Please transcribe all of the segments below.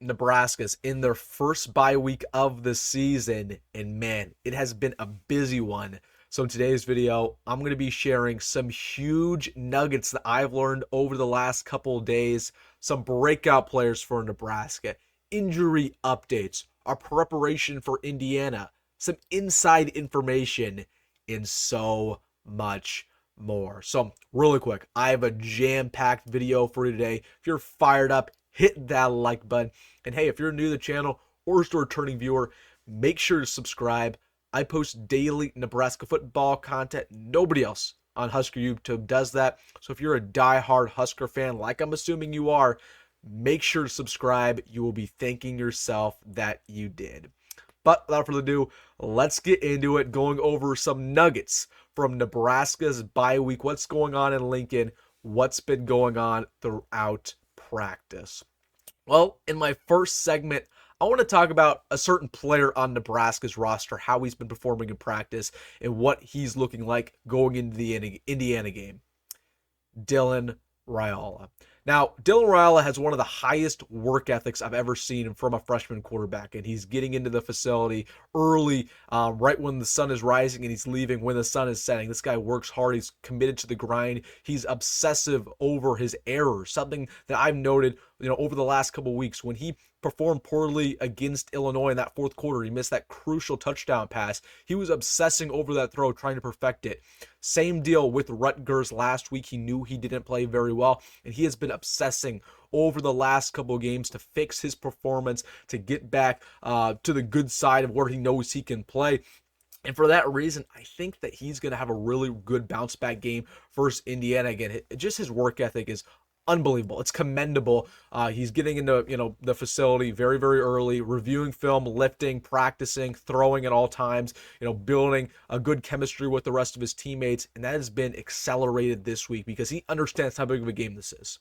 Nebraska's in their first bye week of the season, and man, it has been a busy one. So in today's video, I'm going to be sharing some huge nuggets that I've learned over the last couple of days, some breakout players for Nebraska, injury updates, our preparation for Indiana, some inside information, and so much more. So really quick, I have a jam-packed video for you today. If you're fired up, hit that like button. And hey, if you're new to the channel or just a returning viewer, make sure to subscribe. I post daily Nebraska football content. Nobody else on Husker YouTube does that. So if you're a die-hard Husker fan, like I'm assuming you are, make sure to subscribe. You will be thanking yourself that you did. But without further ado, let's get into it, going over some nuggets from Nebraska's bye week. What's going on in Lincoln? What's been going on throughout practice? Well, in my first segment, I want to talk about a certain player on Nebraska's roster, how he's been performing in practice, and what he's looking like going into the Indiana game. Dylan Raiola. Now, Dylan Raiola has one of the highest work ethics I've ever seen from a freshman quarterback, and he's getting into the facility early, right when the sun is rising, and he's leaving when the sun is setting. This guy works hard. He's committed to the grind. He's obsessive over his errors, something that I've noted, over the last couple of weeks. When he performed poorly against Illinois in that fourth quarter, he missed that crucial touchdown pass. He was obsessing over that throw, trying to perfect it. Same deal with Rutgers last week. He knew he didn't play very well, and he has been obsessing over the last couple of games to fix his performance, to get back to the good side of where he knows he can play. And for that reason, I think that he's going to have a really good bounce back game versus Indiana. Again, just his work ethic is unbelievable. It's commendable. He's getting into the facility very, very early, reviewing film, lifting, practicing, throwing at all times, building a good chemistry with the rest of his teammates. And that has been accelerated this week because he understands how big of a game this is.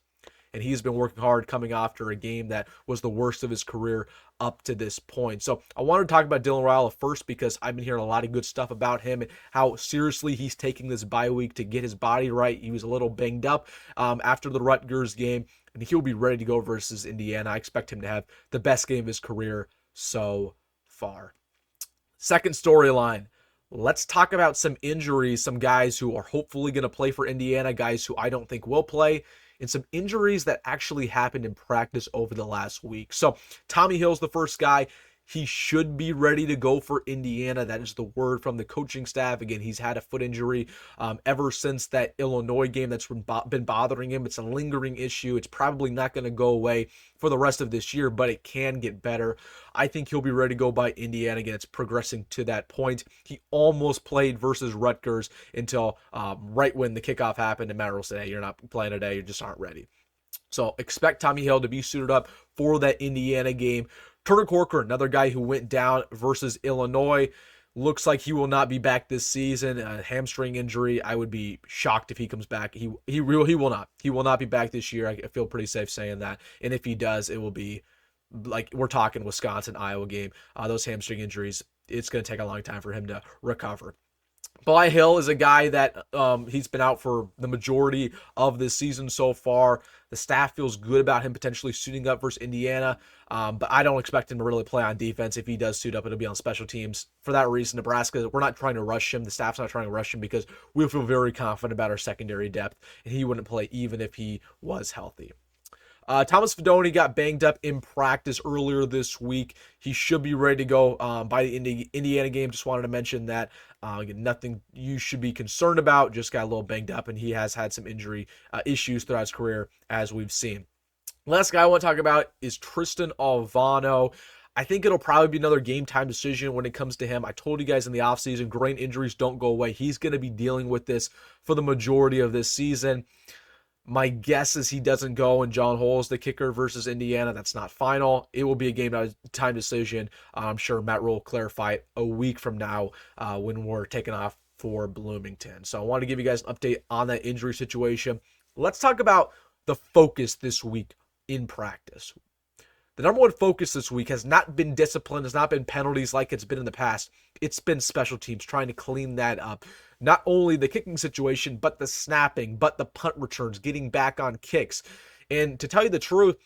And he's been working hard coming after a game that was the worst of his career up to this point. So I wanted to talk about Dylan Raiola first because I've been hearing a lot of good stuff about him and how seriously he's taking this bye week to get his body right. He was a little banged up after the Rutgers game, and he'll be ready to go versus Indiana. I expect him to have the best game of his career so far. Second storyline. Let's talk about some injuries, some guys who are hopefully going to play for Indiana, guys who I don't think will play, and some injuries that actually happened in practice over the last week. So Tommy Hill's the first guy. He should be ready to go for Indiana. That is the word from the coaching staff. Again, he's had a foot injury ever since that Illinois game that's been bothering him. It's a lingering issue. It's probably not going to go away for the rest of this year, but it can get better. I think he'll be ready to go by Indiana. Again, it's progressing to that point. He almost played versus Rutgers until right when the kickoff happened, and Matt Rhule said, hey, you're not playing today. You just aren't ready. So expect Tommy Hill to be suited up for that Indiana game. Turner Corcoran, another guy who went down versus Illinois. Looks like he will not be back this season. A hamstring injury. I would be shocked if he comes back. He will not. He will not be back this year. I feel pretty safe saying that. And if he does, it will be like we're talking Wisconsin, Iowa game. Those hamstring injuries, it's going to take a long time for him to recover. Bly Hill is a guy that he's been out for the majority of this season so far. The staff feels good about him potentially suiting up versus Indiana, but I don't expect him to really play on defense. If he does suit up, it'll be on special teams. For that reason, Nebraska, we're not trying to rush him. The staff's not trying to rush him because we feel very confident about our secondary depth, and he wouldn't play even if he was healthy. Thomas Fidone got banged up in practice earlier this week. He should be ready to go by the Indiana game. Just wanted to mention that. Nothing you should be concerned about. Just got a little banged up, and he has had some injury issues throughout his career, as we've seen. Last guy I want to talk about is Tristan Alvano. I think it'll probably be another game time decision when it comes to him. I told you guys in the offseason, groin injuries don't go away. He's going to be dealing with this for the majority of this season. My guess is he doesn't go, and John Hull's the kicker versus Indiana. That's not final. It will be a game time decision. I'm sure Matt Rhule will clarify it a week from now when we're taking off for Bloomington. So I want to give you guys an update on that injury situation. Let's talk about the focus this week in practice. The number one focus this week has not been discipline, has not been penalties like it's been in the past. It's been special teams, trying to clean that up. Not only the kicking situation, but the snapping, but the punt returns, getting back on kicks. And to tell you the truth,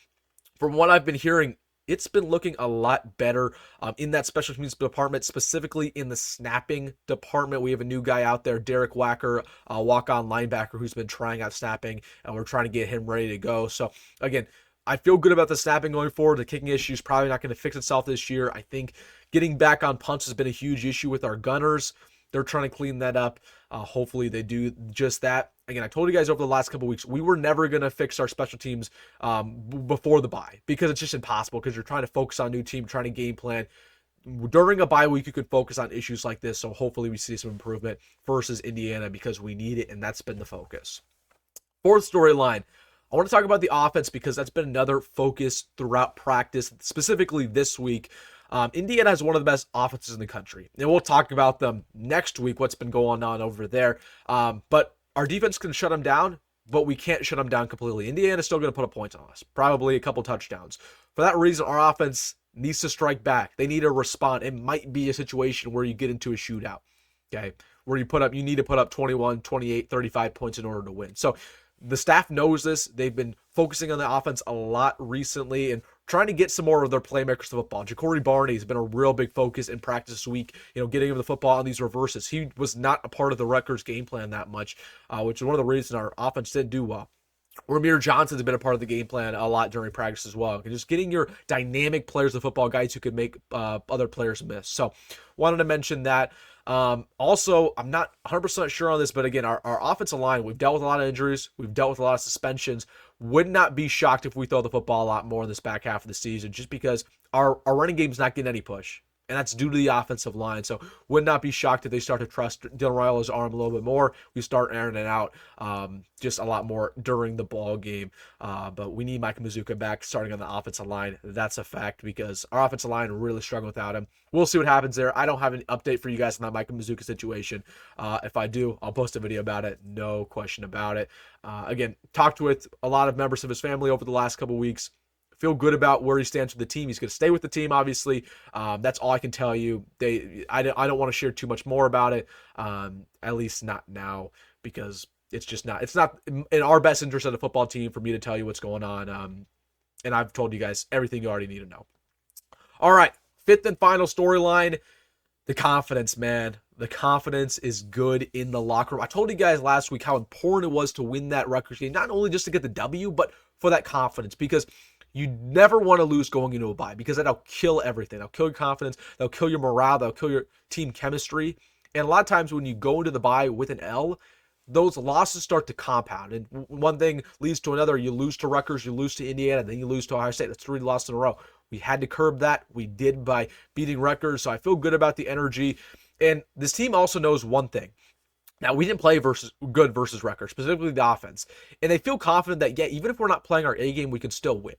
from what I've been hearing, it's been looking a lot better in that special teams department, specifically in the snapping department. We have a new guy out there, Derek Wacker, walk-on linebacker, who's been trying out snapping, and we're trying to get him ready to go. So, again, I feel good about the snapping going forward. The kicking issue is probably not going to fix itself this year. I think getting back on punts has been a huge issue with our gunners. They're trying to clean that up. Hopefully they do just that. Again, I told you guys over the last couple weeks, we were never going to fix our special teams before the bye because it's just impossible because you're trying to focus on a new team, trying to game plan. During a bye week, you could focus on issues like this. So hopefully we see some improvement versus Indiana because we need it, and that's been the focus. Fourth storyline. I want to talk about the offense because that's been another focus throughout practice, specifically this week. Indiana has one of the best offenses in the country, and we'll talk about them next week, what's been going on over there. But our defense can shut them down, but we can't shut them down completely. Indiana's still going to put a point on us, probably a couple touchdowns. For that reason, our offense needs to strike back. They need to respond. It might be a situation where you get into a shootout, okay, where you need to put up 21, 28, 35 points in order to win. So the staff knows this. They've been focusing on the offense a lot recently and trying to get some more of their playmakers to football. Ja'Cory Barney has been a real big focus in practice this week, getting him the football on these reverses. He was not a part of the Rutgers game plan that much, which is one of the reasons our offense didn't do well. Ramir Johnson's been a part of the game plan a lot during practice as well. Just getting your dynamic players of football, guys who could make other players miss. So wanted to mention that. Also, I'm not 100% sure on this, but again, our offensive line, we've dealt with a lot of injuries. We've dealt with a lot of suspensions. Would not be shocked if we throw the football a lot more in this back half of the season just because our running game's not getting any push. And that's due to the offensive line. So would not be shocked if they start to trust Dylan Raiola's arm a little bit more. We start airing it out just a lot more during the ball game. But we need Mike Mazuka back starting on the offensive line. That's a fact because our offensive line really struggling without him. We'll see what happens there. I don't have an update for you guys on that Mike Mazuka situation. If I do, I'll post a video about it. No question about it. Again, talked with a lot of members of his family over the last couple weeks. Feel good about where he stands with the team. He's going to stay with the team, obviously. That's all I can tell you. I don't want to share too much more about it, at least not now, because it's not in our best interest as a football team for me to tell you what's going on. And I've told you guys everything you already need to know. All right, fifth and final storyline, the confidence, man. The confidence is good in the locker room. I told you guys last week how important it was to win that Rutgers game, not only just to get the W, but for that confidence, because you never want to lose going into a bye because that'll kill everything. That'll kill your confidence. That'll kill your morale. That'll kill your team chemistry. And a lot of times when you go into the bye with an L, those losses start to compound. And one thing leads to another. You lose to Rutgers, you lose to Indiana, then you lose to Ohio State. That's 3 losses in a row. We had to curb that. We did by beating Rutgers. So I feel good about the energy. And this team also knows one thing. Now, we didn't play good versus Rutgers, specifically the offense. And they feel confident that, yeah, even if we're not playing our A game, we can still win.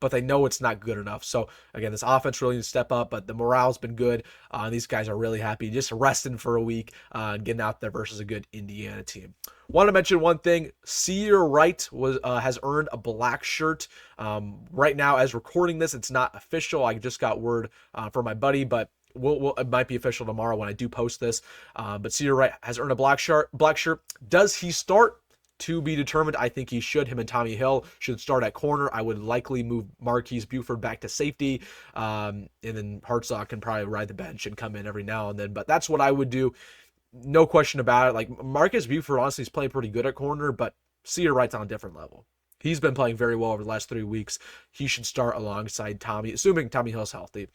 But they know it's not good enough. So, again, this offense really needs to step up, but the morale's been good. These guys are really happy, just resting for a week and getting out there versus a good Indiana team. Want to mention one thing. Ceyair has earned a black shirt. Right now, as recording this, it's not official. I just got word from my buddy, but it might be official tomorrow when I do post this. But Ceyair has earned a black shirt. Does he start? To be determined. I think he should. Him and Tommy Hill should start at corner. I would likely move Marquise Buford back to safety. And then Hartzog can probably ride the bench and come in every now and then. But that's what I would do. No question about it. Like Marcus Buford, honestly, is playing pretty good at corner, but Ceyair's on a different level. He's been playing very well over the last 3 weeks. He should start alongside Tommy, assuming Tommy Hill's healthy.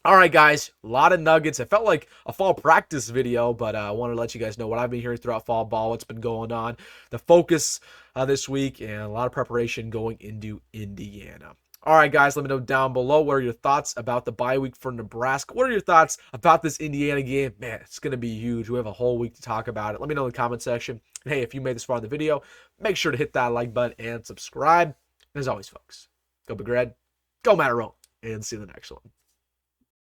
All right, guys, a lot of nuggets. It felt like a fall practice video, but I wanted to let you guys know what I've been hearing throughout fall ball, what's been going on, the focus this week, and a lot of preparation going into Indiana. All right, guys, let me know down below what are your thoughts about the bye week for Nebraska. What are your thoughts about this Indiana game? Man, it's going to be huge. We have a whole week to talk about it. Let me know in the comment section. And hey, if you made this far in the video, make sure to hit that like button and subscribe. And as always, folks, go Big Red, go Matt Rhule, and see you in the next one.